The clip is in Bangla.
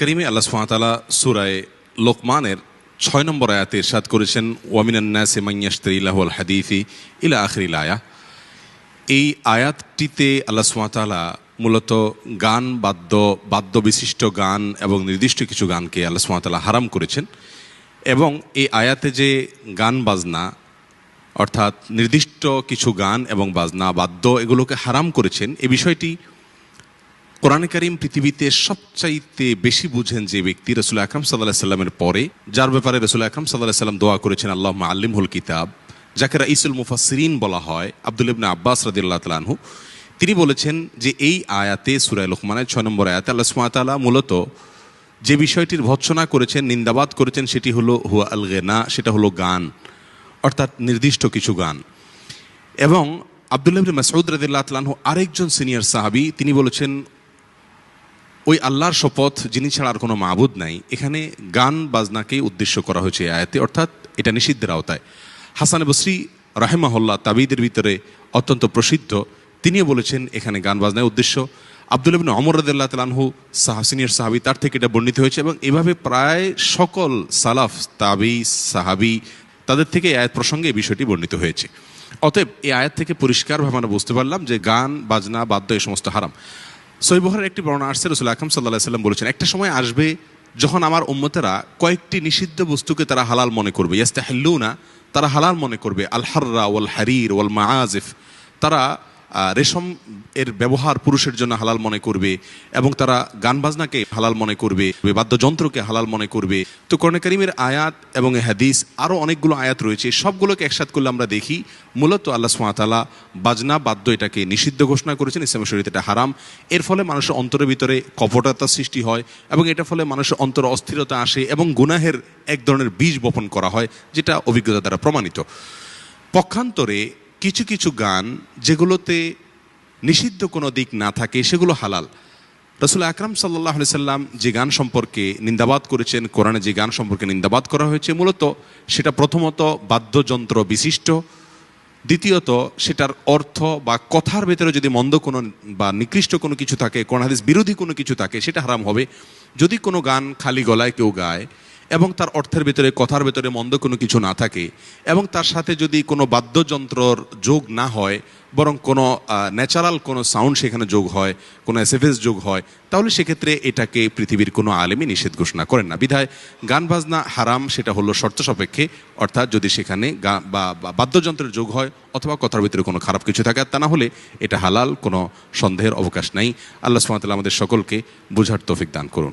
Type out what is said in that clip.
কারিমে আল্লাহ সুবহানাহু ওয়া তাআলা সূরা লোকমানের ৬ নম্বর আয়াতে ইরশাদ করেছেন ওয়ামিনান নাসি মান ইয়াশতারি লাহুল হাদিসি ইলা আখিরিল আয়াহ। এই আয়াতটিতে আল্লাহ সুবহানাহু ওয়া তাআলা মূলত গান বাদ্য বিশিষ্ট গান এবং নির্দিষ্ট কিছু গানকে আল্লাহ সুবহানাহু ওয়া তাআলা হারাম করেছেন। এবং এই আয়াতে যে গান বাজনা অর্থাৎ নির্দিষ্ট কিছু গান এবং বাজনা বাদ্য এগুলোকে হারাম করেছেন, এই বিষয়টি কোরআনে কারীম পৃথিবীতে সবচাইতে বেশি বুঝেন যে ব্যক্তি রাসূল আকরাম সাল্লাল্লাহু আলাইহি সাল্লামের পরে, যার ব্যাপারে রাসূল আকরাম সাল্লাল্লাহু আলাইহি সাল্লাম দোয়া করেছেন আল্লাহুম্মা আল্লিমহুল কিতাব, যাকে রাইসুল মুফাসসিরিন বলা হয়, আব্দুল্লাহ ইবনে আব্বাস রাদিয়াল্লাহু তাআলা আনহু, তিনি বলেছেন যে এই আয়াতে সূরা লোকমানের ৬ নম্বর আয়াতে আল্লাহ সুবহানাহু ওয়া তাআলা মূলত যে বিষয়টির ভৎসনা করেছেন, নিন্দাবাদ করেছেন, সেটি হলো হুয়া আল গিনা, সেটা হলো গান, অর্থাৎ নির্দিষ্ট কিছু গান। এবং আব্দুল্লাহ ইবনে মাসউদ রাদিয়াল্লাহু তাআলা আনহু আরেকজন সিনিয়র সাহাবী, তিনি বলেছেন ওই আল্লাহর শপথ যিনি ছাড়া আর কোনো মাবুদ নাই, এখানে গান বাজনাকে উদ্দেশ্য করা হয়েছে এই আয়াতে, অর্থাৎ এটা নিষিদ্ধের আওতায়। হাসান বসরি রাহিমাহুল্লাহ তাবিদের ভিতরে অত্যন্ত প্রসিদ্ধ, তিনিও বলেছেন এখানে গান বাজনার উদ্দেশ্য। আব্দুল্লাহ ইবনে ওমর রাদিয়াল্লাহু তাআলা আনহু সিনিয়র সাহাবী, তার থেকে এটা বর্ণিত হয়েছে। এবং এভাবে প্রায় সকল সালাফ তাবি সাহাবী তাদের থেকে এই আয়াত প্রসঙ্গে এই বিষয়টি বর্ণিত হয়েছে। অতএব এই আয়াত থেকে পরিষ্কারভাবে আমরা বুঝতে পারলাম যে গান বাজনা বাদ্য এই সমস্ত হারাম। সহিহ বুখারীর একটি বর্ণনা আসছে, রাসূল আকরাম সাল্লাল্লাহু আলাইহি সাল্লাম বলেছেন একটা সময় আসবে যখন আমার উম্মতেরা কয়েকটি নিষিদ্ধ বস্তুকে তারা হালাল মনে করবে, ইয়াস্তাহিল্লুনা, তারা হালাল মনে করবে, আল হাররা ওয়াল হারির ওয়াল মাআজিফ, তারা রেশম এর ব্যবহার পুরুষের জন্য হালাল মনে করবে, এবং তারা গান বাজনাকে হালাল মনে করবে, বাদ্যযন্ত্রকে হালাল মনে করবে। তো কোরআনে কারীমের আয়াত এবং হাদিস আরও অনেকগুলো আয়াত রয়েছে, সবগুলোকে একসাথ করলে আমরা দেখি মূলত আল্লাহ সুবহানাহু ওয়া তাআলা বাজনা বাদ্য এটাকে নিষিদ্ধ ঘোষণা করেছেন, ইসলামের শরীয়তে এটা হারাম। এর ফলে মানুষের অন্তরের ভিতরে কপটতার সৃষ্টি হয় এবং এটার ফলে মানুষের অন্তরে অস্থিরতা আসে এবং গুনাহের এক ধরনের বীজ বপন করা হয়, যেটা অভিজ্ঞতা দ্বারা প্রমাণিত। পক্ষান্তরে কিছু কিছু গান যেগুলোতে নিষিদ্ধ কোনো দিক না থাকে সেগুলো হালাল। রাসূল আকরাম সাল্লাল্লাহু আলাইহি সাল্লাম যে গান সম্পর্কে নিন্দাবাদ করেছেন, কোরআনে যে গান সম্পর্কে নিন্দাবাদ করা হয়েছে, মূলত সেটা প্রথমত বাদ্যযন্ত্র বিশিষ্ট, দ্বিতীয়ত সেটার অর্থ বা কথার ভেতরে যদি মন্দ কোনো বা নিকৃষ্ট কোনো কিছু থাকে, কোরআন হাদিস বিরোধী কোনো কিছু থাকে, সেটা হারাম হবে। যদি কোনো গান খালি গলায় কেউ গায় এবং তার অর্থের ভেতরে কথার ভেতরে মন্দ কোনো কিছু না থাকে এবং তার সাথে যদি কোনো বাদ্যযন্ত্রর যোগ না হয়, বরং কোনো ন্যাচারাল কোনো সাউন্ড সেখানে যোগ হয়, কোনো এসএফএস যোগ হয়, তাহলে সেক্ষেত্রে এটাকে পৃথিবীর কোনো আলেমই নিষেধ ঘোষণা করেন না। বিধায় গান বাজনা হারাম, সেটা হলো শর্ত সাপেক্ষে, অর্থাৎ যদি সেখানে বাদ্যযন্ত্রের যোগ হয় অথবা কথার ভিতরে কোনো খারাপ কিছু থাকে, আর তা না হলে এটা হালাল, কোনো সন্দেহের অবকাশ নাই। আল্লাহ সুবহানাহু ওয়া তাআলা আমাদের সকলকে বুঝার তৌফিক দান করুন।